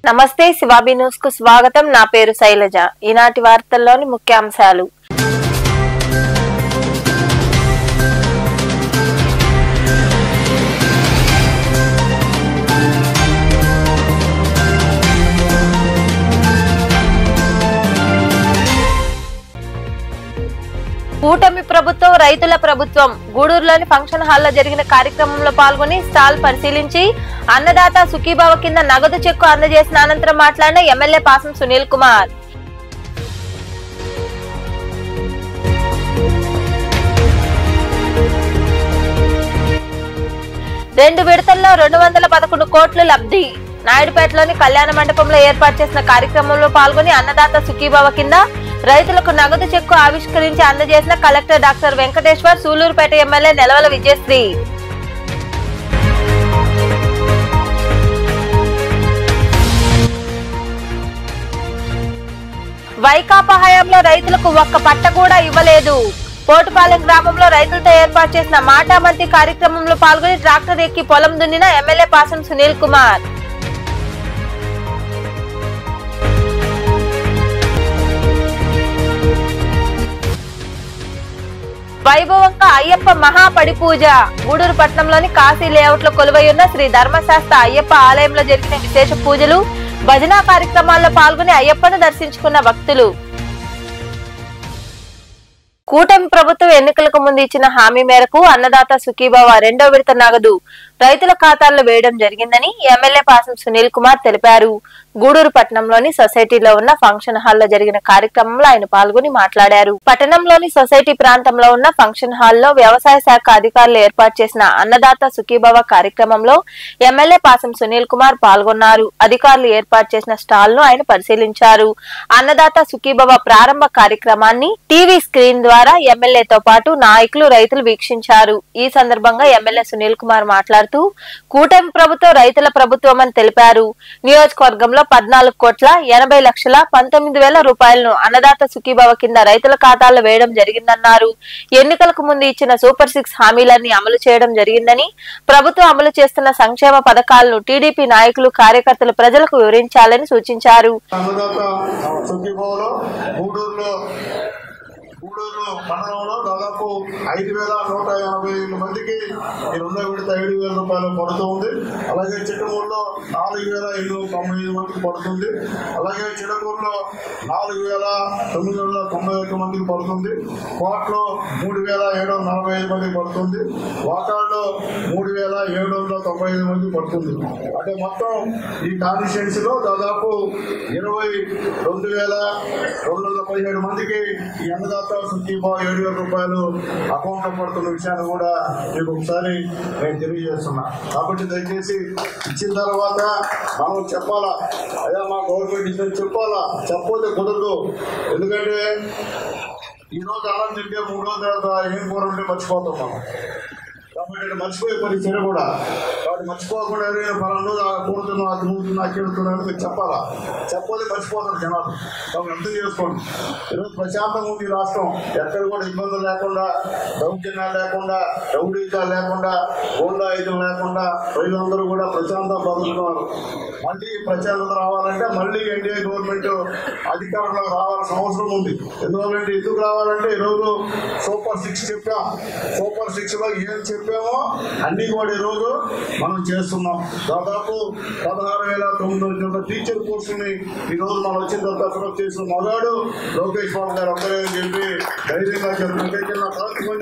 నమస్తే శివాబీ న్యూస్ కు స్వాగతం. నా పేరు శైలజ. ఈనాటి వార్తల్లోని ముఖ్యాంశాలు. కూటమి ప్రభుత్వం రైతుల ప్రభుత్వం. గూడూరులోని ఫంక్షన్ హాల్లో జరిగిన కార్యక్రమంలో పాల్గొని స్టాల్ పరిశీలించి అన్నదాత సుఖీభవ కింద నగదు చెక్కు అందజేసిన అనంతరం మాట్లాడిన ఎమ్మెల్యే పాసం సునీల్ కుమార్. రెండు విడతల్లో 211 కోట్లు లబ్ధి. నాయుడుపేటలోని కళ్యాణ మండపంలో ఏర్పాటు చేసిన కార్యక్రమంలో పాల్గొని అన్నదాత సుఖీభవ కింద రైతులకు నగదు చెక్కు ఆవిష్కరించి అందజేసిన collector doctor Venkateshwar, Sullurpeta MLA Nelavala Vijayasree. వైకాపా హయాంలో రైతులకు ఒక్క పట్ట కూడా ఇవ్వలేదు. పోటుపాలెం గ్రామంలో రైతులతో ఏర్పాటు చేసిన మాటామంతి కార్యక్రమంలో పాల్గొని ట్రాక్టర్ ఎక్కి పొలం దున్నిన ఎమ్మెల్యే పాసం సునీల్ కుమార్. వైభవంగా అయ్యప్ప మహాపడి పూజ. గూడూరు పట్టణంలోని కాశీ లేఅవుట్ లో కొలువై ఉన్న శ్రీ ధర్మశాస్త్ర అయ్యప్ప ఆలయంలో జరిగిన విశేష పూజలు, భజన కార్యక్రమాల్లో పాల్గొని అయ్యప్పను దర్శించుకున్న భక్తులు. కూటమి ప్రభుత్వం ఎన్నికలకు ముందు ఇచ్చిన హామీ మేరకు అన్నదాత సుఖీభవ రెండో విడత నగదు రైతుల ఖాతాల్లో వేయడం జరిగిందని ఎమ్మెల్యే పాసం సునీల్ కుమార్ తెలిపారు. గూడూరు పట్టణంలోని సొసైటీలో ఉన్న ఫంక్షన్ హాల్లో జరిగిన కార్యక్రమంలో ఆయన పాల్గొని మాట్లాడారు. పట్టణంలోని సొసైటీ ప్రాంతంలో ఉన్న ఫంక్షన్ హాల్లో వ్యవసాయ శాఖ అధికారులు ఏర్పాటు చేసిన అన్నదాత సుఖీభవ కార్యక్రమంలో ఎమ్మెల్యే పాసం సునీల్ కుమార్ పాల్గొన్నారు. అధికారులు ఏర్పాటు చేసిన స్టాల్ ను ఆయన పరిశీలించారు. అన్నదాత సుఖీభవ ప్రారంభ కార్యక్రమాన్ని టీవీ స్క్రీన్ ద్వారా ఎమ్మెల్యేతో పాటు నాయకులు, రైతులు వీక్షించారు. ఈ సందర్భంగా ఎమ్మెల్యే సునీల్ కుమార్ మాట్లాడుతూ కూటమి ప్రభుత్వం రైతుల ప్రభుత్వం అని తెలిపారు. నియోజకవర్గంలో 14,80,19,000 రూపాయలను అన్నదాత సుఖీభవ కింద రైతుల ఖాతాల్లో వేయడం జరిగిందన్నారు. ఎన్నికలకు ముందు ఇచ్చిన సూపర్ 6 హామీలన్నీ అమలు చేయడం జరిగిందని, ప్రభుత్వం అమలు చేస్తున్న సంక్షేమ పథకాలను టీడీపీ నాయకులు, కార్యకర్తలు ప్రజలకు వివరించాలని సూచించారు. గూడూరు మండలంలో దాదాపు 5,180 మందికి ఈ రెండో విడత 7,000 రూపాయలు పడుతుంది. అలాగే చిట్టమూరులో 4,895 మందికి పడుతుంది. అలాగే చిడకూరులో 4,991 మందికి పడుతుంది. కోట్లో 3,745 మందికి పడుతుంది. వాకాల్లో 3,795 మందికి పడుతుంది. అంటే మొత్తం ఈ కాన్స్టిట్యున్సీలో దాదాపు 22,217 మందికి ఈ అన్నదాత సుఖీభవ 7,000 రూపాయలు అకౌంట్ లో పడుతున్న విషయాన్ని కూడా మీకు ఒకసారి నేను తెలియజేస్తున్నా. కాబట్టి దయచేసి ఇచ్చిన తర్వాత మనం చెప్పాలా, అయ్యా మా గవర్నమెంట్ ఇచ్చిందని చెప్పాలా, చెప్పకపోతే కుదరదు. ఎందుకంటే ఈరోజు అన్నం తింటే 3 రోజుల తర్వాత ఏం కూర ఉంటే మర్చిపోతాం మనం. కాబట్టి మర్చిపోయే పరిస్థితి కూడా. కాబట్టి మర్చిపోకుండా పలానా రోజు కూడుతున్నా, అది నూతున్నా, అక్కెడుతున్నా అని చెప్పాలా, చెప్పకపోతే మర్చిపోతారు జనాలు. కాబట్టి అర్థం చేసుకోండి. ఈరోజు ప్రశాంతంగా ఉంది రాష్ట్రం. ఎక్కడ కూడా ఇబ్బందులు లేకుండా, దౌర్జన్యాలు లేకుండా, రౌడీజాలు లేకుండా, గోండాయుధం లేకుండా ప్రజలందరూ కూడా ప్రశాంతంగా బతుకుతున్నారు. మళ్ళీ ప్రశాంతత రావాలంటే మళ్ళీ ఎన్డీఏ గవర్నమెంట్ అధికారంలో రావాల్సిన అవసరం ఉంది. ఎందుకు రావాలంటే ఈరోజు సూపర్ 6 చెప్పాం. సూపర్ 6లో ఏం చెప్పామో అన్ని కూడా ఈరోజు మనం చేస్తున్నాం. దాదాపు 16,900 టీచర్ కోర్సుని ఈరోజు మనం వచ్చిన తర్వాత చేసిన మగాడు లోకేష్ బాబు గారు ఒక్కరే అని చెప్పి ధైర్యంగా చెప్తాం.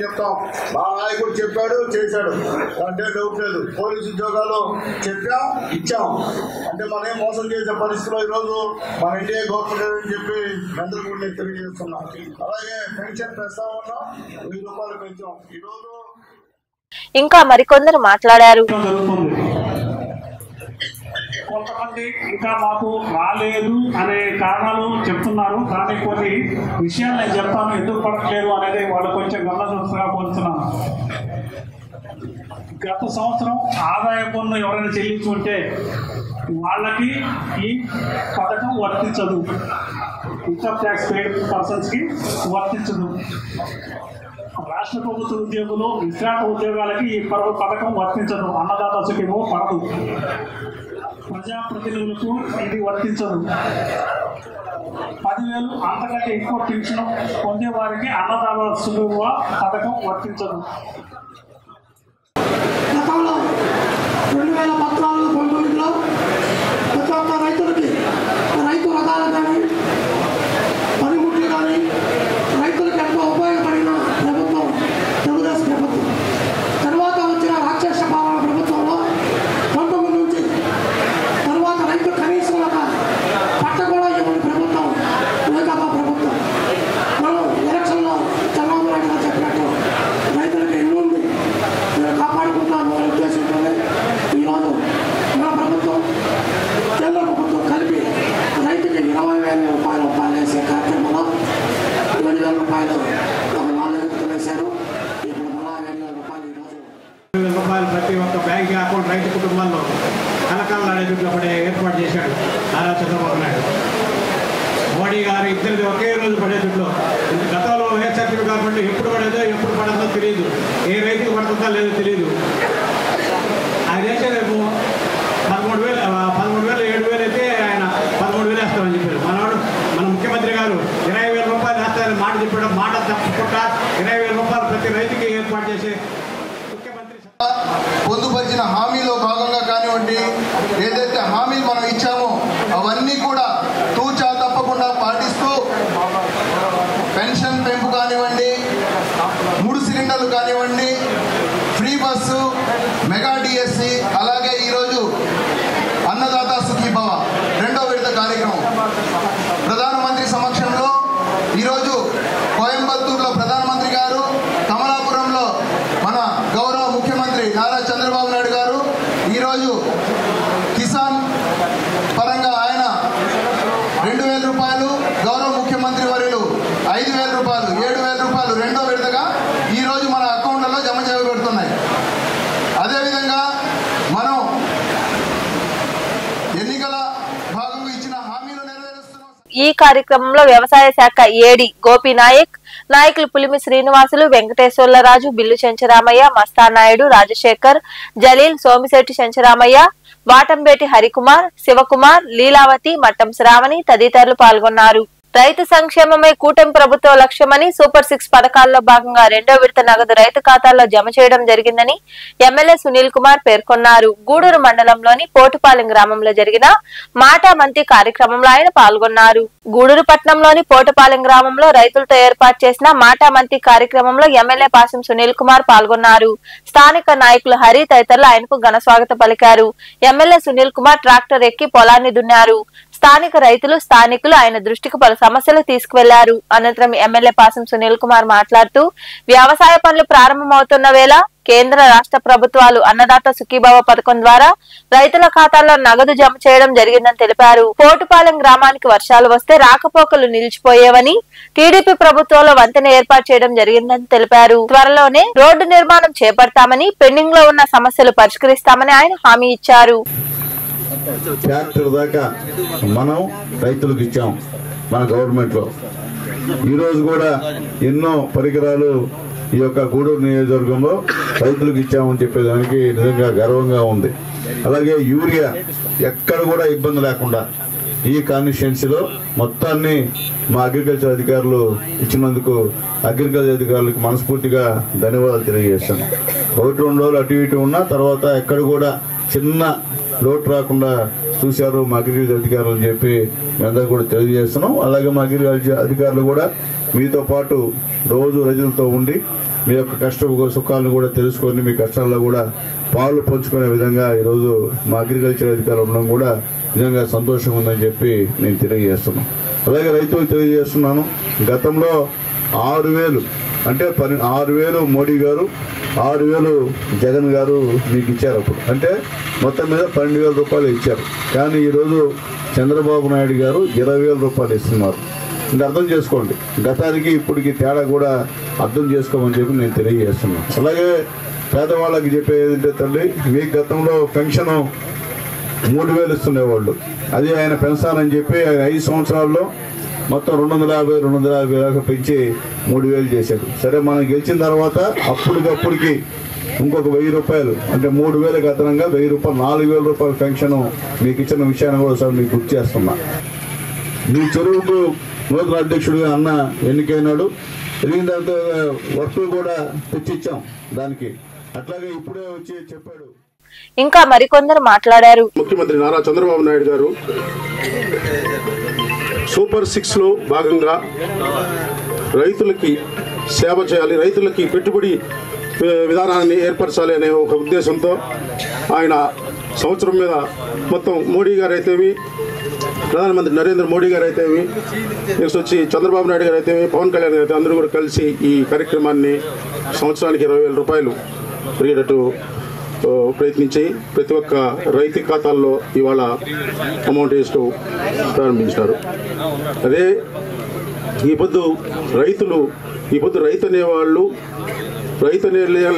చెప్తాం మా నాయకుడు చెప్పాడు, చేశాడు, అంటే డౌట్ లేదు. పోలీసు ఉద్యోగాలు చెప్పాం, ఇచ్చాం. అంటే మనం ఏం మోసం చేసే పరిస్థితిలో ఈరోజు మన ఇండియా గవర్నమెంట్ అని చెప్పి అందరూ కూడా తెలియజేస్తున్నాం. అలాగే పెన్షన్ ప్రస్తావన 1,000 రూపాయలు పెంచాం. ఈరోజు ఇంకా మరికొందరు మాట్లాడారు. కొంతమంది ఇంకా మాకు రాలేదు అనే కారణాలు చెప్తున్నారు. కానీ కొన్ని విషయాలు నేను చెప్తాను, ఎందుకు పడట్లేదు అనేది వాళ్ళు కొంచెం గమనించగా కోరుతున్నాను. గత సంవత్సరం ఆదాయ పన్ను ఎవరైనా చెల్లించుకుంటే వాళ్ళకి ఈ పథకం వర్తించదు. ఇన్కమ్ ట్యాక్స్ పేడ్ పర్సన్స్కి వర్తించదు. రాష్ట్ర ప్రభుత్వ ఉద్యోగులు, విశ్రాంత ఉద్యోగాలకి ఈ పథకం వర్తించదు. అన్నదాత సుఖీభవ పడదు. ప్రజాప్రతినిధులకు ఇది వర్తించదు. 10,000 అంతకంటే ఎక్కువ పింఛను పొందే వారికి అన్నదాత సుఖీభవ పథకం వర్తించదు. గతంలో 2014-19లో ప్రతి ఒక్క రైతులకి రైతు రథాలు కానీ పనిముట్లు కానీ రైతులకు ఎంతో ఉపయోగపడిన ప్రభుత్వం తెలుగుదేశం ప్రభుత్వం. తర్వాత వచ్చిన రాక్షస పాలన ప్రభుత్వంలో 19 నుంచి తర్వాత రైతు కనీసం ఒక పట్ట కూడా ఇవ్వని ప్రభుత్వం వైకాపా ప్రభుత్వం. మనం ఎలక్షన్లో చంద్రబాబు నాయుడు గారు చెప్పినట్టు రైతులకు ఎన్నుంది నేను కాపాడుకుంటాను అనే ఉద్దేశంతోనే ఈరోజు మన ప్రభుత్వం కేంద్ర ప్రభుత్వం కలిపి రైతుకి 20,000 రూపాయలు వేసే కార్యక్రమంలో 7,000 రూపాయలు ఒక 4 వేశారు. ఇప్పుడు 40,000 రూపాయలు ఈరోజు 7,000 రూపాయలు ప్రతి ఒక్క బ్యాంక్ అకౌంట్ రైతు కుటుంబాల్లో కలకాలపడే ఏర్పాటు చేశాడు నారా చంద్రబాబు నాయుడు. మోడీ గారు ఇద్దరిది ఒకే రోజు పడేటట్లు. గతంలో వైఎస్ఆర్సీపీ గవర్నమెంట్ ఎప్పుడు పడేదో ఎప్పుడు పడదో తెలియదు, ఏ రైతుకు పడుతుందో లేదో తెలియదు. ఆయన చేసే రేపు 13,000 7,000 అయితే ఆయన 13,000 వేస్తామని చెప్పారు. మన ముఖ్యమంత్రి గారు 20,000 రూపాయలు వేస్తారని మాట చెప్పడం, మాట తప్పకుండా 20,000 రూపాయలు ప్రతి రైతుకి ఏర్పాటు చేసే ముఖ్యమంత్రి పొందుపరిచిన హామీలో భాగంగా కానివ్వండి, ఏదైతే హామీలు మనం ఇచ్చామో అవన్నీ కూడా తూచా తప్పకుండా పాటిస్తూ పెన్షన్ పెంపు కానివ్వండి, 3 సిలిండర్లు కానివ్వండి, ఫ్రీ బస్సు, మెగా డిఎస్సి, అలాగే ఈరోజు అన్నదాత సుఖీభవ 2వ విడత కార్యక్రమం ప్రధానమంత్రి సమక్షంలో ఈరోజు కోయంబత్తూరులో ప్రధానమంత్రి గారు, కమలాపురంలో మన గౌరవ ముఖ్యమంత్రి నారా చంద్రబాబు నాయుడు గారు ఈరోజు కిసాన్ పరంగా ఆయన 2,000 రూపాయలు, గౌరవ ముఖ్యమంత్రి వర్యులు 5,000 రూపాయలు, 7,000 రూపాయలు 2వ విడతగా ఈరోజు మన అకౌంట్లలో జమ చేయబడుతున్నాయి. అదేవిధంగా మనం ఎన్నికల భాగంగా ఇచ్చిన హామీలు నెరవేరుస్తున్నాం. ఈ కార్యక్రమంలో వ్యవసాయ శాఖ ఏడి గోపి నాయకులు పులిమి శ్రీనివాసులు, వెంకటేశ్వర్లరాజు, బిల్లు చెంచరామయ్య, మస్తానాయుడు, రాజశేఖర్, జలీల్, సోమిశెట్టి చెంచరామయ్య, వాటంబేటి హరికుమార్, శివకుమార్, లీలావతి, మట్టం శ్రావణి తదితరులు పాల్గొన్నారు. రైతు సంక్షేమమే కూటమి ప్రభుత్వ లక్ష్యమని సూపర్ 6 పథకాల్లో భాగంగా 2వ విడత నగదు రైతు ఖాతాల్లో జమ చేయడం జరిగిందని ఎమ్మెల్యే సునీల్ కుమార్ పేర్కొన్నారు. గూడూరు మండలంలోని పోటుపాలెం గ్రామంలో జరిగిన మాటా మంతి కార్యక్రమంలో ఆయన పాల్గొన్నారు. గూడూరు పట్టణంలోని పోటుపాలెం గ్రామంలో రైతులతో ఏర్పాటు చేసిన మాటా మంతి కార్యక్రమంలో ఎమ్మెల్యే పాసం సునీల్ కుమార్ పాల్గొన్నారు. స్థానిక నాయకులు హరి తదితరులు ఆయనకు ఘన స్వాగతం పలికారు. ఎమ్మెల్యే సునీల్ కుమార్ ట్రాక్టర్ ఎక్కి పొలాన్ని దున్నారు. స్థానిక స్థానికులు ఆయన దృష్టికి పలు సమస్యలు తీసుకువెళ్లారు. అనంతరం ఎమ్మెల్యే పాసం సునీల్ కుమార్ మాట్లాడుతూ వ్యవసాయ పనులు ప్రారంభమవుతున్న వేళ కేంద్ర రాష్ట్ర ప్రభుత్వాలు అన్నదాత సుఖీభవ పథకం ద్వారా రైతుల ఖాతాల్లో నగదు జమ చేయడం జరిగిందని తెలిపారు. పోటుపాలెం గ్రామానికి వర్షాలు వస్తే రాకపోకలు నిలిచిపోయేవని, టీడీపీ ప్రభుత్వంలో వంతెన ఏర్పాటు చేయడం జరిగిందని తెలిపారు. త్వరలోనే రోడ్డు నిర్మాణం చేపడతామని, పెండింగ్ లో ఉన్న సమస్యలు పరిష్కరిస్తామని ఆయన హామీ ఇచ్చారు. ట్రాక్టర్ దాకా మనం రైతులకు ఇచ్చాం మన గవర్నమెంట్లో. ఈరోజు కూడా ఎన్నో పరికరాలు ఈ యొక్క గూడూరు నియోజకవర్గంలో రైతులకు ఇచ్చామని చెప్పేదానికి నిజంగా గర్వంగా ఉంది. అలాగే యూరియా ఎక్కడ కూడా ఇబ్బంది లేకుండా ఈ కాన్స్టిట్యుయెన్సీలో మొత్తాన్ని మా అగ్రికల్చర్ అధికారులు ఇచ్చినందుకు అగ్రికల్చర్ అధికారులకు మనస్ఫూర్తిగా ధన్యవాదాలు తెలియజేస్తాను. 1-2 రోజులు అటు ఇటు ఉన్నా తర్వాత ఎక్కడ కూడా చిన్న లోటు రాకుండా చూశారు మా అగ్రికల్చర్ అధికారులు అని చెప్పి మేమందరూ కూడా తెలియజేస్తున్నాం. అలాగే మా అగ్రికల్చర్ అధికారులు కూడా మీతో పాటు రోజు రైతులతో ఉండి మీ యొక్క కష్ట సుఖాలను కూడా తెలుసుకొని మీ కష్టాల్లో కూడా పాలు పంచుకునే విధంగా ఈరోజు మా అగ్రికల్చర్ అధికారులు ఉండడం కూడా నిజంగా సంతోషంగా ఉందని చెప్పి నేను తెలియజేస్తున్నాను. అలాగే రైతులకు తెలియజేస్తున్నాను, గతంలో 6,000 అంటే 6,000 మోడీ గారు, 6,000 జగన్ గారు మీకు ఇచ్చారు. అప్పుడు అంటే మొత్తం మీద 12,000 రూపాయలు ఇచ్చారు. కానీ ఈరోజు చంద్రబాబు నాయుడు గారు 20,000 రూపాయలు ఇస్తున్నారు. ఇంకా అర్థం చేసుకోండి, గతానికి ఇప్పటికి తేడా కూడా అర్థం చేసుకోమని చెప్పి నేను తెలియజేస్తున్నాను. అలాగే పేదవాళ్ళకి చెప్పేది ఏంటంటే తల్లి, మీకు గతంలో పెన్షన్ 3,000 ఇస్తుండేవాళ్ళు, అది ఆయన పెంచాలని చెప్పి ఆయన 5 సంవత్సరాల్లో మొత్తం 250 దాకా పెంచి 3000 చేశాడు. సరే మనం గెలిచిన తర్వాత అప్పటికప్పుడుకి ఇంకొక 1000 రూపాయలు అంటే 3000కి అదనంగా 1000 రూపాయలు 4000 రూపాయల పెన్షన్ మీకు ఇచ్చిన విషయాన్ని కూడా సార్ మీకు గుర్తు చేస్తున్నా. మీ చెరువుకు నూతన అధ్యక్షుడిగా అన్న ఎన్నికైనాడు. ఎదిగిన తర్వాత వర్క్ కూడా తెచ్చిచ్చాం దానికి. అట్లాగే ఇప్పుడే వచ్చి చెప్పాడు. ఇంకా మరికొందరు మాట్లాడారు. ముఖ్యమంత్రి నారా చంద్రబాబు నాయుడు గారు సూపర్ 6 లో భాగంగా రైతులకి సేవ చేయాలి, రైతులకి పెట్టుబడి విధానాన్ని ఏర్పరచాలి అనే ఒక ఉద్దేశంతో ఆయన సంవత్సరం మీద మొత్తం మోడీ గారు అయితేవి, ప్రధానమంత్రి నరేంద్ర మోడీ గారు అయితేవి, నెక్స్ట్ వచ్చి చంద్రబాబు నాయుడు గారు అయితేవి, పవన్ కళ్యాణ్ గారు అయితే అందరూ కూడా కలిసి ఈ కార్యక్రమాన్ని సంవత్సరానికి 20,000 రూపాయలు పెరిగేటట్టు ప్రయత్నించి ప్రతి ఒక్క రైతు ఖాతాల్లో ఇవాళ అమౌంట్ వేస్తూ ప్రారంభించారు. అదే ఈ పొద్దు రైతు అనేవాళ్ళు రైతు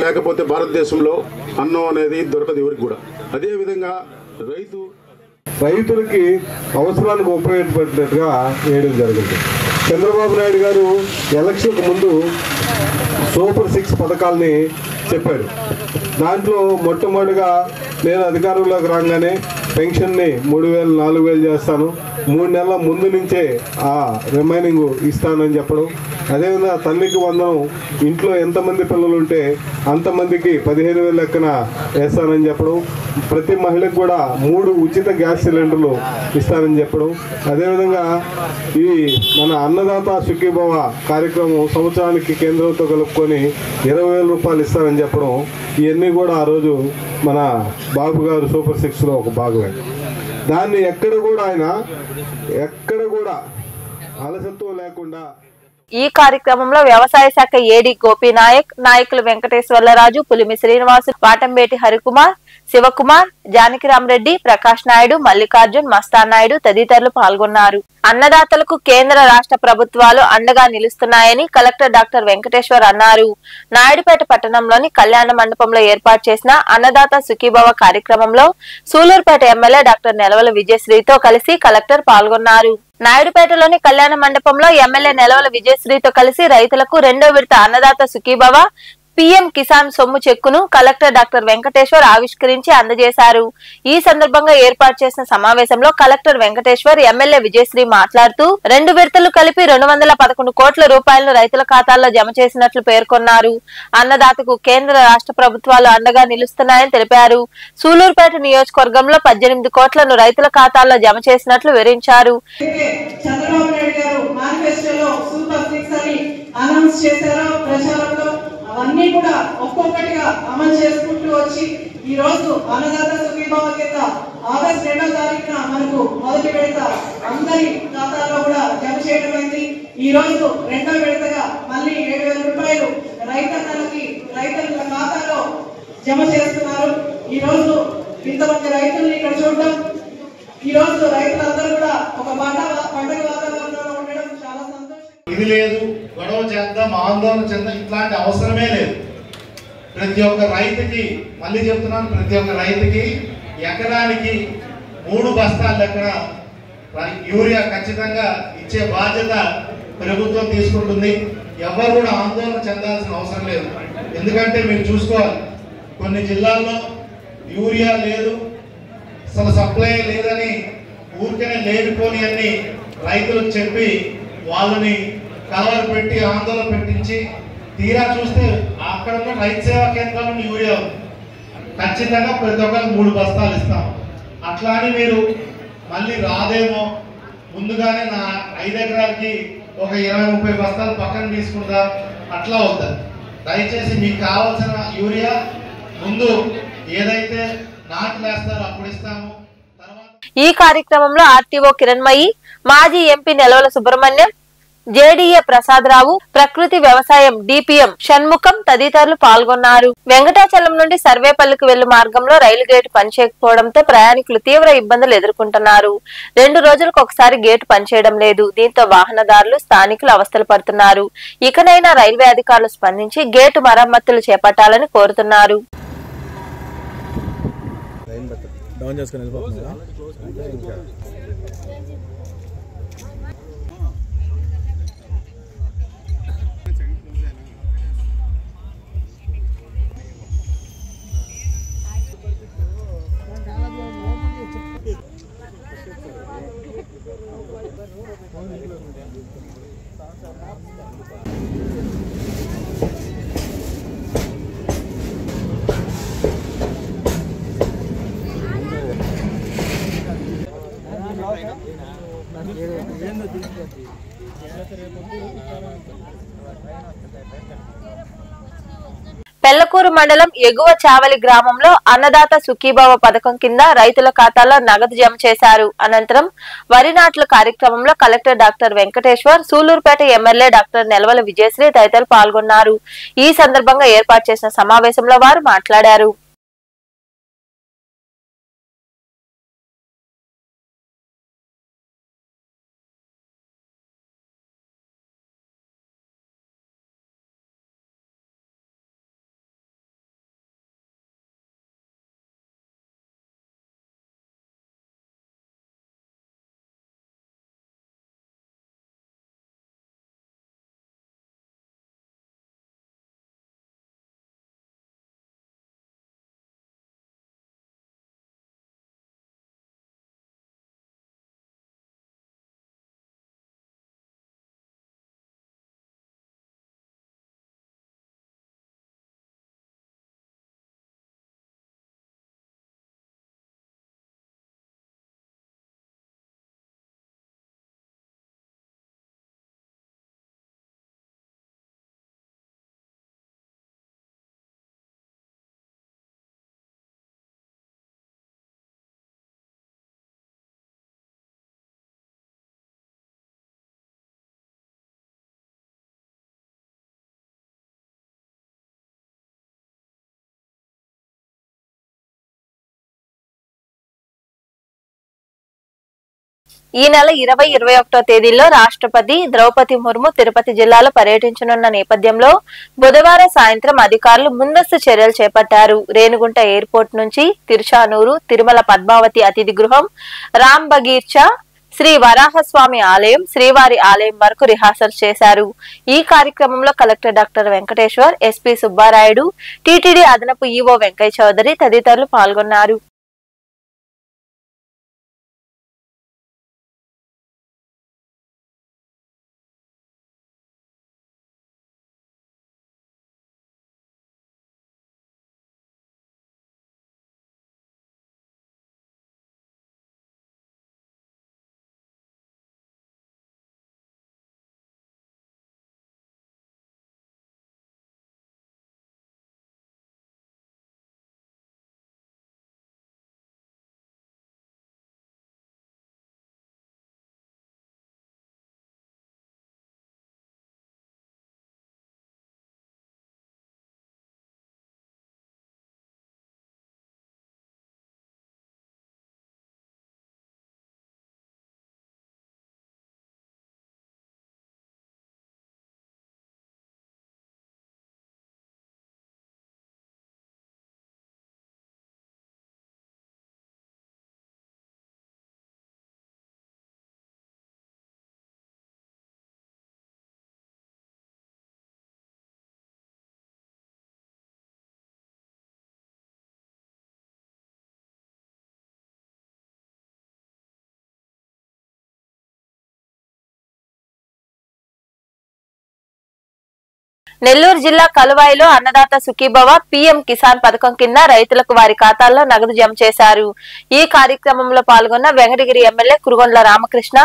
లేకపోతే భారతదేశంలో అన్నం అనేది దొరకదు ఎవరికి కూడా. అదేవిధంగా రైతులకి అవసరాలకు ఉపయోగపడినట్టుగా వేయడం జరిగింది. చంద్రబాబు నాయుడు గారు ఎలక్షన్కు ముందు సూపర్ 6 పథకాలని చెప్పాడు. దాంట్లో మొట్టమొదటిగా నేను అధికారంలోకి రాగానే పెన్షన్ని 3000 4000 చేస్తాను, 3 నెలల ముందు నుంచే ఆ రిమైనింగ్ ఇస్తానని చెప్పడం. అదేవిధంగా తల్లికి వందనం, ఇంట్లో ఎంతమంది పిల్లలు ఉంటే అంతమందికి 15,000 లెక్కన వేస్తానని చెప్పడం. ప్రతి మహిళకు కూడా 3 ఉచిత గ్యాస్ సిలిండర్లు ఇస్తానని చెప్పడం. అదేవిధంగా ఈ మన అన్నదాత సుఖీభవ కార్యక్రమం సంవత్సరానికి కేంద్రంతో కలుపుకొని 20,000 రూపాయలు ఇస్తానని చెప్పడం. ఇవన్నీ కూడా ఆ రోజు మన బాబు గారు సూపర్ 6లో ఒక భాగమే. దాన్ని ఎక్కడ కూడా అలసత్వం లేకుండా ఈ కార్యక్రమంలో వ్యవసాయ శాఖ ఏడీ గోపీనాయక్, నాయకులు వెంకటేశ్వర్లరాజు, పులిమి శ్రీనివాసు, వాటంబేటి హరికుమార్, శివకుమార్, జానకిరామరెడ్డి, ప్రకాష్ నాయుడు, మల్లికార్జున్, మస్తాన్ నాయుడు తదితరులు పాల్గొన్నారు. అన్నదాతలకు కేంద్ర రాష్ట్ర ప్రభుత్వాలు అండగా నిలుస్తున్నాయని కలెక్టర్ డాక్టర్ వెంకటేశ్వర్ అన్నారు. నాయుడుపేట పట్టణంలోని కళ్యాణ మండపంలో ఏర్పాటు చేసిన అన్నదాత సుఖీభవ కార్యక్రమంలో సూలూరుపేట ఎమ్మెల్యే డాక్టర్ నెలవల విజయశ్రీతో కలిసి కలెక్టర్ పాల్గొన్నారు. నాయుడుపేటలోని కళ్యాణ మండపంలో ఎమ్మెల్యే నెలవల విజయశ్రీతో కలిసి రైతులకు 2వ విడత అన్నదాత సుఖీభవ పీఎం కిసాన్ సొమ్ము చెక్కును కలెక్టర్ డాక్టర్ వెంకటేశ్వర్ ఆవిష్కరించి అందజేశారు. ఈ సందర్భంగా ఏర్పాటు చేసిన సమావేశంలో కలెక్టర్ వెంకటేశ్వర్, ఎమ్మెల్యే విజయశ్రీ మాట్లాడుతూ 2 విడతలు కలిపి 211 కోట్ల రూపాయలను రైతుల ఖాతాల్లో జమ చేసినట్లు పేర్కొన్నారు. అన్నదాతకు కేంద్ర రాష్ట్ర ప్రభుత్వాలు అండగా నిలుస్తున్నాయని తెలిపారు. సూలూరుపేట నియోజకవర్గంలో 18 కోట్లను రైతుల ఖాతాల్లో జమ చేసినట్లు వివరించారు. అవన్నీ కూడా ఒక్కొక్కటిగా అమలు చేసుకుంటూ వచ్చి ఈ రోజు అన్నదాత సుఖీభవ కింద ఆగస్టు 2వ తారీఖున మనకు మొదటి విడత అందరి ఖాతాల్లో కూడా జమ చేయడం అయింది. ఈ రోజు 2వ విడతగా మళ్ళీ 7,000 రూపాయలు రైతుల ఖాతాలో జమ చేస్తున్నారు. ఈ రోజు ఇంతమంది రైతుల్ని ఇక్కడ చూడడం, ఈ రోజు రైతులందరూ కూడా ఒక పండుగ వాతావరణంలో ఉండడం చాలా సంతోషం. ఇది లేదు, గొడవ చేద్దాం, ఆందోళన చేద్దాం, ఇట్లాంటి అవసరమే లేదు. ప్రతి ఒక్క రైతుకి, మళ్ళీ చెప్తున్నాను, ప్రతి ఒక్క రైతుకి ఎకరానికి 3 బస్తాల లెక్కన యూరియా ఖచ్చితంగా ఇచ్చే బాధ్యత ప్రభుత్వం తీసుకుంటుంది. ఎవరు కూడా ఆందోళన చెందాల్సిన అవసరం లేదు. ఎందుకంటే మీరు చూసుకోవాలి, కొన్ని జిల్లాల్లో యూరియా లేదు, అసలు సప్లై లేదని ఊరికనే లేనిపోని అన్ని రైతులకు చెప్పి వాళ్ళని కలవరు పెట్టి ఆందోళన పెట్టించి తీరా చూస్తే అక్కడ ఉన్న రైతు సేవా కేంద్రాలను యూరియా ఖచ్చితంగా ప్రతి ఒక్కరికి 3 బస్తాలు ఇస్తాం. అట్లా అని మీరు మళ్ళీ రాదేమో, ముందుగానే నా 5 ఎకరాలకి ఒక 20-30 బస్తాలు పక్కన తీసుకుంటా, అట్లా అవుతుంది. దయచేసి మీకు కావాల్సిన యూరియా ముందు ఏదైతే నాట్లు వేస్తారో అప్పుడు ఇస్తాము. ఈ కార్యక్రమంలో ఆర్టీఓ కిరణ్మయి, మాజీ ఎంపీ నెలవల సుబ్రహ్మణ్యం, జేడీఏ ప్రసాదరావు, ప్రకృతి వ్యవసాయం డిపిఎం షణ్ముఖం తదితరులు పాల్గొన్నారు. వెంకటాచలం నుండి సర్వేపల్లికి వెళ్లు మార్గంలో రైలు గేటు పనిచేయకపోవడంతో ప్రయాణికులు తీవ్ర ఇబ్బందులు ఎదుర్కొంటున్నారు. 2 రోజులకు ఒకసారి గేటు పనిచేయడం లేదు. దీంతో వాహనదారులు, స్థానికులు అవస్థలు పడుతున్నారు. ఇకనైనా రైల్వే అధికారులు స్పందించి గేటు మరమ్మతులు చేపట్టాలని కోరుతున్నారు. పెళ్లకూరు మండలం ఎగువ చావలి గ్రామంలో అన్నదాత సుఖీభవ పథకం కింద రైతుల ఖాతాలో నగదు జమ చేశారు. అనంతరం వరి నాట్ల కార్యక్రమంలో collector doctor Venkateshwar, Sullurpeta MLA doctor Nelavala Vijayasree తదితరులు పాల్గొన్నారు. ఈ సందర్భంగా ఏర్పాటు చేసిన సమావేశంలో వారు మాట్లాడారు. ఈ నెల 20-21 తేదీల్లో రాష్ట్రపతి ద్రౌపది ముర్ము తిరుపతి జిల్లాలో పర్యటించనున్న నేపథ్యంలో బుధవారం సాయంత్రం అధికారులు ముందస్తు చర్యలు చేపట్టారు. రేణిగుంట ఎయిర్పోర్ట్ నుంచి తిరుచానూరు, తిరుమల పద్మావతి అతిథి గృహం, రామ్ బగీర్చా, శ్రీ వరాహస్వామి ఆలయం, శ్రీవారి ఆలయం వరకు రిహార్సల్ చేశారు. ఈ కార్యక్రమంలో collector doctor Venkateshwar, SP Subbarayudu, TTD అదనపు ఈవో వెంకయ్య చౌదరి తదితరులు పాల్గొన్నారు. నెల్లూరు జిల్లా కలువాయిలో అన్నదాత సుఖీభవ పీఎం కిసాన్ పథకం కింద రైతులకు వారి ఖాతాల్లో నగదు జమ చేశారు. ఈ కార్యక్రమంలో పాల్గొన్న వెంకటగిరి ఎమ్మెల్యే కురుగొండ్ల రామకృష్ణ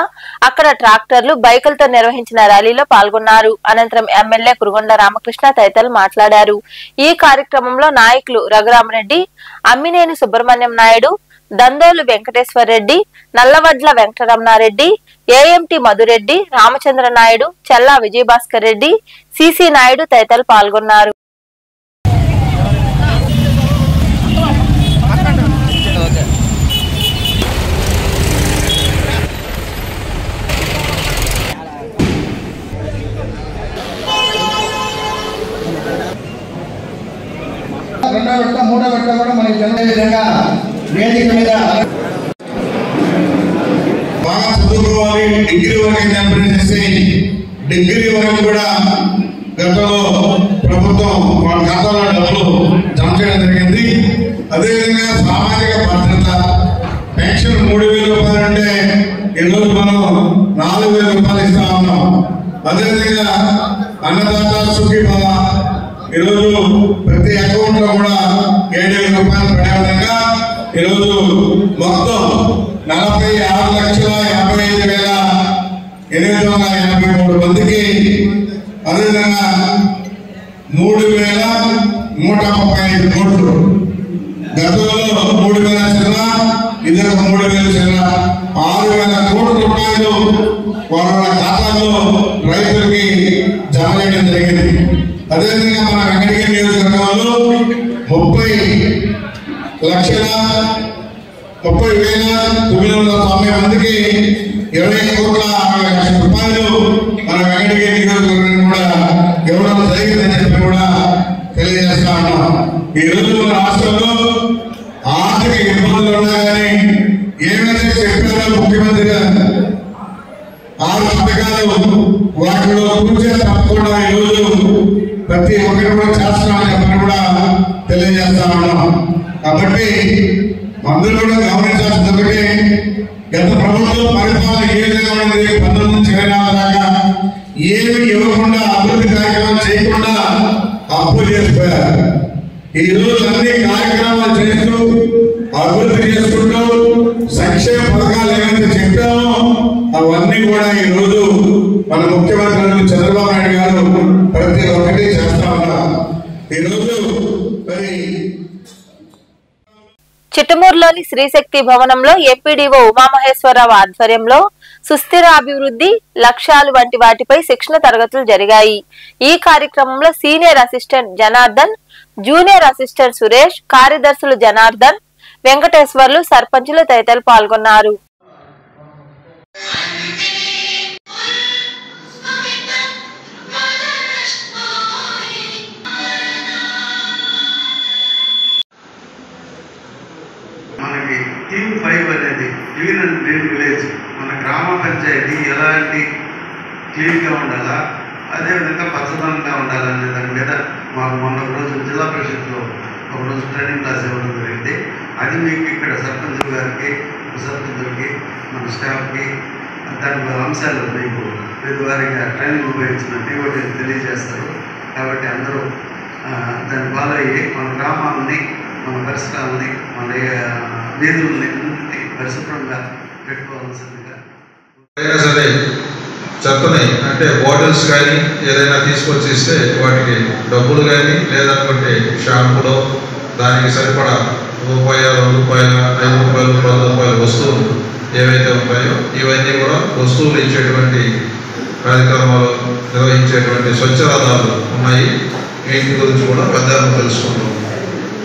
అక్కడ ట్రాక్టర్లు, బైకులతో నిర్వహించిన ర్యాలీలో పాల్గొన్నారు. అనంతరం ఎమ్మెల్యే కురుగొండ్ల రామకృష్ణ తదితరులు మాట్లాడారు. ఈ కార్యక్రమంలో నాయకులు రఘురామరెడ్డి, అమ్మినేని సుబ్రహ్మణ్యం నాయుడు, దందోలు వెంకటేశ్వర రెడ్డి, నల్లవడ్ల వెంకటరమణారెడ్డి, ఏఎంటి మధురెడ్డి, రామచంద్ర నాయుడు, చెల్లా విజయభాస్కర్ రెడ్డి, సిసి నాయుడు తదితరులు పాల్గొన్నారు. రెండో విడత, మూడో విడత కూడా మనకి జరిగే విధంగా వేదిక మీద బాగా చదువుకోవాలి. డిగ్రీ వరకు కంపెనీ చేసి డిగ్రీ వరకు కూడా గతంలో ప్రభుత్వం వాళ్ళ ఖాతాలో డబ్బులు జమ చేయడం జరిగింది. అదేవిధంగా సామాజిక భద్రత పెన్షన్ 3,000 రూపాయలు అంటే ఈరోజు మనం 4,000 రూపాయలు ఇస్తా ఉన్నాం. అదేవిధంగా అన్నదాత సుఖీభవ ఈరోజు ప్రతి అకౌంట్ లో కూడా 7,000 రూపాయలు పడే విధంగా ఈరోజు మొత్తం 46,50,000 883 మందికి, అదేవిధంగా 3,135 కోట్లు, గతంలో 3,000 చిన్న, ఇద్దరు 3,000 చిన్న, 6,000 కోట్ల రూపాయలు వాళ్ళ ఖాతాల్లో రైతులకి జమ చేయడం జరిగింది. అదేవిధంగా మన వెంకటగిరి నియోజకవర్గంలో 30,30,990 మందికి 20,60,00,000 రూపాయలు మన వెంకటగిరి నియోజకవర్గం కూడా ఇవ్వడం జరిగిందని చెప్పి కూడా తెలియజేస్తా ఉన్నాం. ఈ రోజు మన రాష్ట్రంలో ఆర్థిక ఇబ్బందులు ఉన్నా కానీ ఏమైతే చెప్పారో ముఖ్యమంత్రి గారు 6 పథకాలు వాటిలో కూర్చే తప్పకుండా ఈరోజు ప్రతి ఒక్కరు కూడా చేస్తున్నామని చెప్పని కూడా తెలియజేస్తా ఉన్నాం. కాబట్టి అందరూ కూడా గమనించాల్సింది ఒకటి, గత ప్రభుత్వం పరిపాలన ఏ విధంగా ఉన్నది, 19 నుంచి 24 దాకా ఏమి ఇవ్వకుండా అభివృద్ధి కార్యక్రమాలు చేయకుండా అప్పులు చేసిపోయారు. ఈ రోజు అన్ని కార్యక్రమాలు చేస్తూ అభివృద్ధి చేసుకుంటూ సంక్షేమ పథకాలు ఏమైతే చెప్పామో అవన్నీ కూడా ఈ రోజు మన ముఖ్యమంత్రి చంద్రబాబు నాయుడు గారు ప్రతి ఒక్కటి చేస్తా ఉన్నారు. ఈ రోజు మరి చిట్టమూరులోని శ్రీశక్తి భవనంలో ఏపీడీఓ ఉమామహేశ్వరరావు ఆధ్వర్యంలో సుస్థిర అభివృద్ధి లక్ష్యాలు వంటి వాటిపై శిక్షణ తరగతులు జరిగాయి. ఈ కార్యక్రమంలో senior assistant Janardhan, junior assistant Suresh, కార్యదర్శులు జనార్దన్, వెంకటేశ్వర్లు, సర్పంచులు తదితరులు పాల్గొన్నారు. మనకి టీమ్ 5 అనేది క్లీన్ అండ్ గ్రీన్ విలేజ్, మన గ్రామ పంచాయతీ ఎలాంటి క్లీన్గా ఉండాలా, అదేవిధంగా పచ్చదనంగా ఉండాలనే దాని మీద మాకు మొన్న రోజు జిల్లా పరిషత్లో ఒకరోజు ట్రైనింగ్ క్లాస్ ఇవ్వడం జరిగింది. అది మీకు ఇక్కడ సర్పంచ్ గారికి, సర్పంచులకి, మన స్టాఫ్కి దాని అంశాలు మీకు వారిగా ట్రైనింగ్ ఉపయోగించినట్టు ఒకటి తెలియజేస్తారు. కాబట్టి అందరూ దాన్ని ఫాలో అయ్యి మన గ్రామాలని, మన పరిసరాలని, మన వీధుల్ని పరిశుభ్రంగా పెట్టుకోవాల్సిందిగా. అయినా సరే చెత్తని అంటే బాటిల్స్ కానీ ఏదైనా తీసుకొచ్చి ఇస్తే వాటికి డబ్బులు కానీ లేదనుకుంటే షాంపులో దానికి సరిపడా రూపాయ, 2 రూపాయల, 5 రూపాయలు, 10 రూపాయల వస్తువులు ఏవైతే ఉంటాయో ఇవన్నీ కూడా వస్తువులు ఇచ్చేటువంటి కార్యక్రమాలు నిర్వహించేటువంటి స్వచ్ఛరథాలు ఉన్నాయి. వీటి గురించి కూడా పెద్దలను తెలుసుకుంటాం.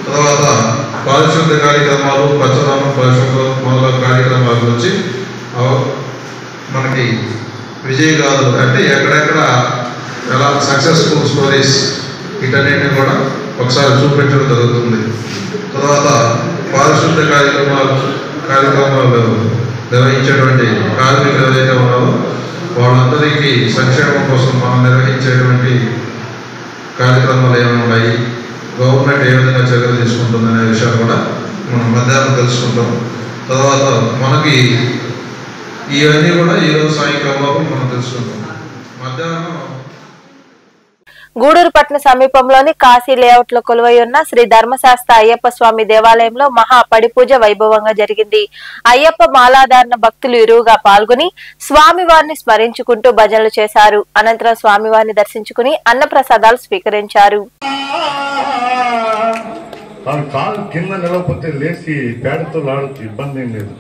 తర్వాత పారిశుద్ధ్య కార్యక్రమాలు, పచ్చదనం, పరిశుభ్రం మొదలైన కార్యక్రమాల గురించి మనకి విజయగాథలు అంటే ఎక్కడెక్కడ ఎలా సక్సెస్ఫుల్ స్టోరీస్ వీటన్నిటిని కూడా ఒకసారి చూపించడం జరుగుతుంది. తర్వాత పారిశుద్ధ్య కార్యక్రమాలు నిర్వహించేటువంటి కార్మికులు ఏదైతే ఉన్నారో వాళ్ళందరికీ సంక్షేమం కోసం మనం నిర్వహించేటువంటి కార్యక్రమాలు ఏమైనా ఉన్నాయి, గవర్నమెంట్ ఏ విధంగా చర్యలు తీసుకుంటుందనే విషయాలు కూడా మనం మధ్యాహ్నం తెలుసుకుంటాం. తర్వాత మనకి ఇవన్నీ కూడా ఈరోజు సాయంకాలంలో మనం తెలుసుకుంటాం. మధ్యాహ్నం గూడూరు పట్టణ సమీపంలోని కాశీ లేఅవుట్ లో కొలువై ఉన్న శ్రీ ధర్మశాస్త్ర అయ్యప్ప స్వామి దేవాలయంలో మహా పడి పూజ వైభవంగా జరిగింది. అయ్యప్ప మాలాధారణ భక్తులు ఇరువుగా పాల్గొని స్వామివారిని స్మరించుకుంటూ భజనలు చేశారు. అనంతరం స్వామివారిని దర్శించుకుని అన్నప్రసాదాలు స్వీకరించారు. కాలు కింద నిలబడితే లేచి పేడతో లాడుతూ ఇబ్బంది ఏం లేదు.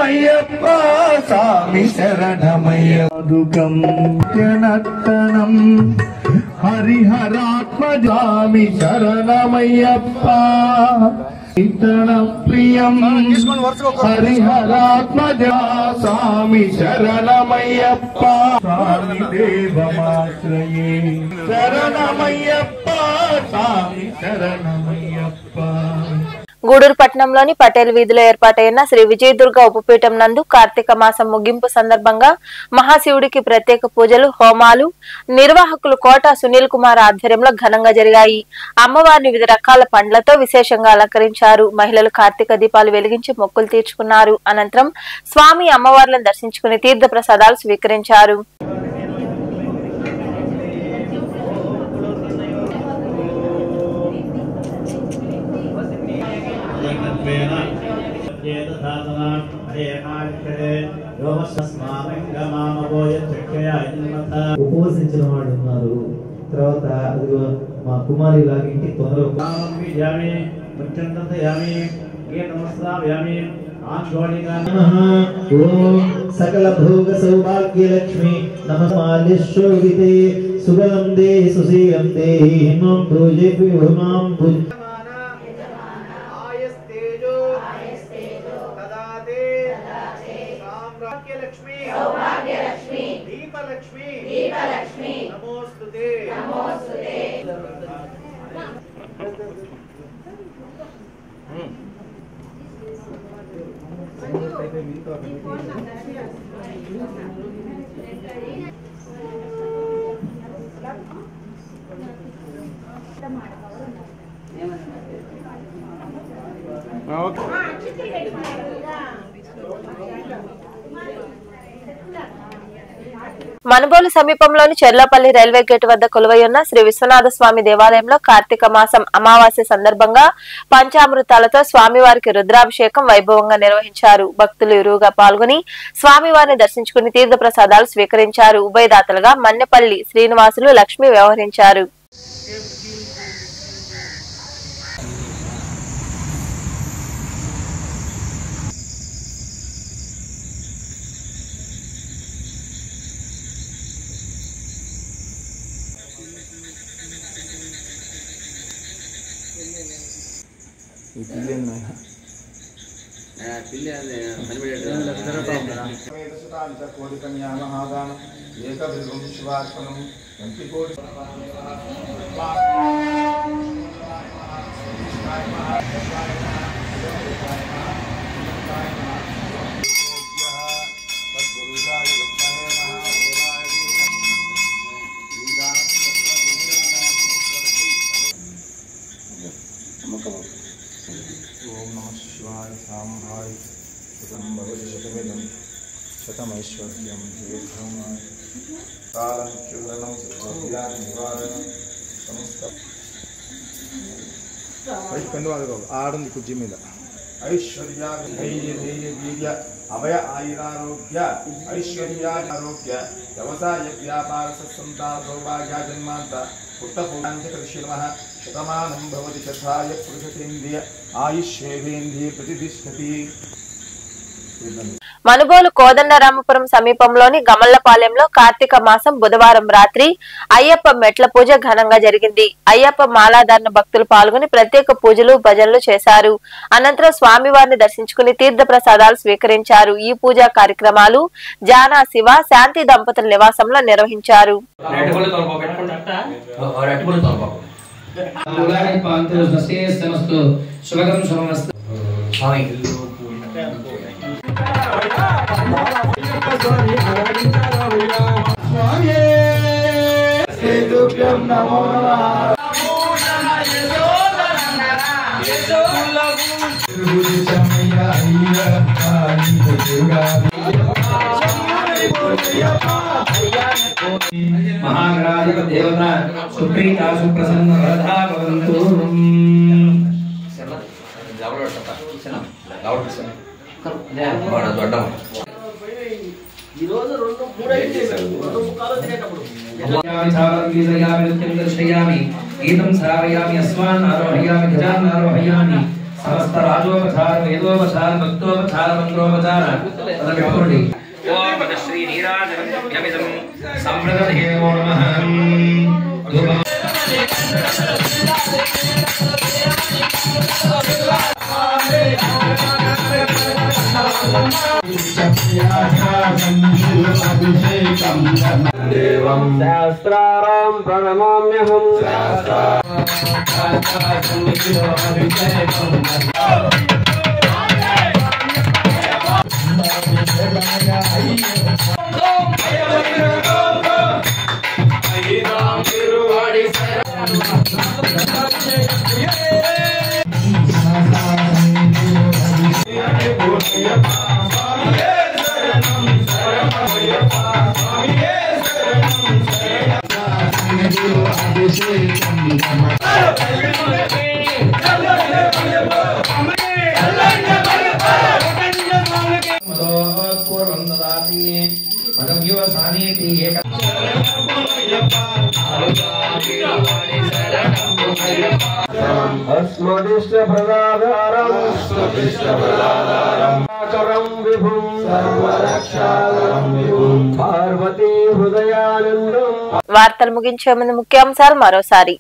అయ్యప్ప స్వామి శరణమయ్యనత్తనం హరిహరాత్మజామి శరణమయ్యప్ప ఇతన ప్రియం హరిహరాత్మజా స్వామి శరణమయ్యప్ప స్వామి దేవమాశ్రయే శరణమయ్యప్ప స్వామి శరణమయ్యప్ప. గూడూరు పట్టణంలోని పటేల్ వీధిలో ఏర్పాటైన శ్రీ విజయదుర్గ ఉపపీఠం నందు కార్తీక మాసం ముగింపు సందర్భంగా మహాశివుడికి ప్రత్యేక పూజలు హోమాలు నిర్వాహకులు కోట సునీల్ కుమార్ ఆధ్వర్యంలో ఘనంగా జరిగాయి. అమ్మవారిని వివిధ రకాల పండ్లతో విశేషంగా అలంకరించారు. మహిళలు కార్తీక దీపాలు వెలిగించి మొక్కులు తీర్చుకున్నారు. అనంతరం స్వామి అమ్మవార్లను దర్శించుకుని తీర్థ ప్రసాదాలు స్వీకరించారు. ఉపవసించిన వాడు ఉన్నారు. తర్వాత అదిగో మా కుమారి లాగా ఇంటి తొందరగా సకల భోగ సౌభాగ్య లక్ష్మి నమస్మాలిశ్వవితే సుగలం దే సుశీలం దే హిమం భుజే భూమాం భుజ మనుబోలు సమీపంలోని చెర్లపల్లి రైల్వే గేట్ వద్ద కొలువైయున్న శ్రీ విశ్వనాథ స్వామి దేవాలయంలో కార్తీక మాసం అమావాస్య సందర్భంగా పంచామృతాలతో స్వామివారికి రుద్రాభిషేకం వైభవంగా నిర్వహించారు. భక్తులు ఇరువుగా పాల్గొని స్వామివారిని దర్శించుకుని తీర్థ ప్రసాదాలు స్వీకరించారు. ఉభయదాతలుగా మన్నెపల్లి శ్రీనివాసులు లక్ష్మి వ్యవహరించారు. ओम नमः शिवाय सांभाय सुतम भगवति शतमेदं शतमैश्वर्यं दीर्घमाय कालं चूर्णं सर्वव्याधि निवारणं समस्त कंडवादो आडुंदी कुज्जी మీద ఐశ్వర్య ధైర్య వీర్య అభయ ఆయురారోగ్య ఐశ్వర్యారోగ్య వ్యవసాయ వ్యాపార సంతాన సౌభాగ్య జన్మాంత పుట్టపూజాంచకృష్ణమః శతమానం భవతి శతాయ పురుషతేంద్రియ ఆయుష్యేంద్రియ ప్రతిదిష్టతి. మనుబోలు కోదండరామపురం సమీపంలోని గమల్లపాలెంలో కార్తీక మాసం బుధవారం రాత్రి అయ్యప్ప మెట్ల పూజ ఘనంగా జరిగింది. అయ్యప్ప మాలాధారణ భక్తులు పాల్గొని ప్రత్యేక పూజలు భజనలు చేశారు. అనంతరం స్వామివారిని దర్శించుకుని తీర్థ ప్రసాదాలు స్వీకరించారు. ఈ పూజా కార్యక్రమాలు జానా శివ శాంతి దంపతుల నివాసంలో నిర్వహించారు. महाग्राधिप देवता सुप्रीता सुप्रसन्न वरदा भवन्तु. गीतं श्रावयामि अस्मान् आरोहयामि गजान् आरोहयामि समस्त राजोपचार वेदोपचार भक्तोपचार मंत्रोपचार तदभिपूर्णि ओम श्री नीराजनमिदं संप्रददेवो नमः. దేవం శాస్త్రారాం ప్రణమామ్యహం अस्मदिष्ट प्रदाधारं विभुं सर्वरक्षाकरं विभुं पार्वती हृदयानंदं. వార్తలు ముగించే ముందు ముఖ్యాంశాలు మరోసారి.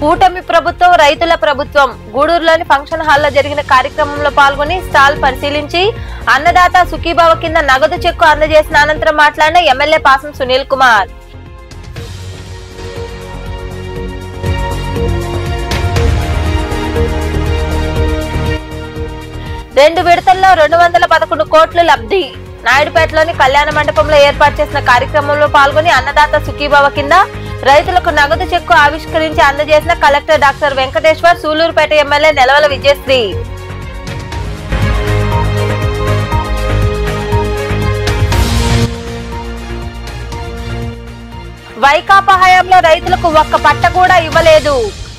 కూటమి ప్రభుత్వం రైతుల ప్రభుత్వం. గూడూరులోని ఫంక్షన్ హాల్లో జరిగిన కార్యక్రమంలో పాల్గొని స్టాల్ పరిశీలించి అన్నదాత సుఖీభావ కింద నగదు చెక్కు అందజేసిన అనంతరం మాట్లాడిన ఎమ్మెల్యే పాసం సునీల్ కుమార్. రెండు విడతల్లో 211 కోట్లు లబ్ధి. నాయుడుపేటలోని కళ్యాణ మండపంలో ఏర్పాటు చేసిన కార్యక్రమంలో పాల్గొని అన్నదాత సుఖీభావ కింద రైతులకు నగదు చెక్కు ఆవిష్కరించి అందజేసిన collector doctor Venkateshwar, Sullurpeta MLA Nelavala Vijayasree. వైకాపా హయాంలో రైతులకు ఒక్క పట్ట కూడా ఇవ్వలేదు.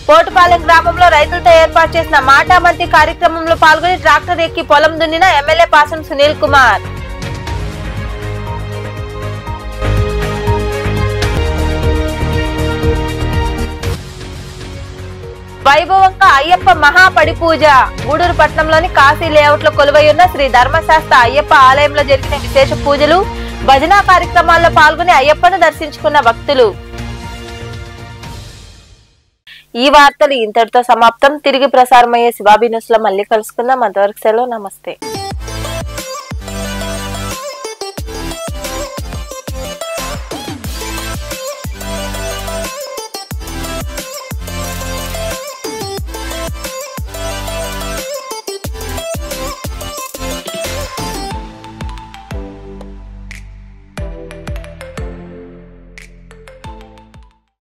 పోటుపాలెం గ్రామంలో రైతులతో ఏర్పాటు చేసిన మాటామంతి కార్యక్రమంలో పాల్గొని ట్రాక్టర్ ఎక్కి పొలం దున్నిన ఎమ్మెల్యే పాసం సునీల్ కుమార్. వైభవంగా అయ్యప్ప మహాపడి పూజ. గూడూరు పట్టణంలోని కాశీ లేఅవుట్ లో కొలువైయున్న శ్రీ ధర్మశాస్త్ర అయ్యప్ప ఆలయంలో జరిగిన విశేష పూజలు, భజన కార్యక్రమాల్లో పాల్గొని అయ్యప్పను దర్శించుకున్న భక్తులు. ఈ వార్తలు ఇంతటితో సమాప్తం. తిరిగి ప్రసారమయ్యే శివాబీ న్యూస్ లో మళ్ళీ కలుసుకుందాం. అంతవరకు సెలవు. నమస్తే.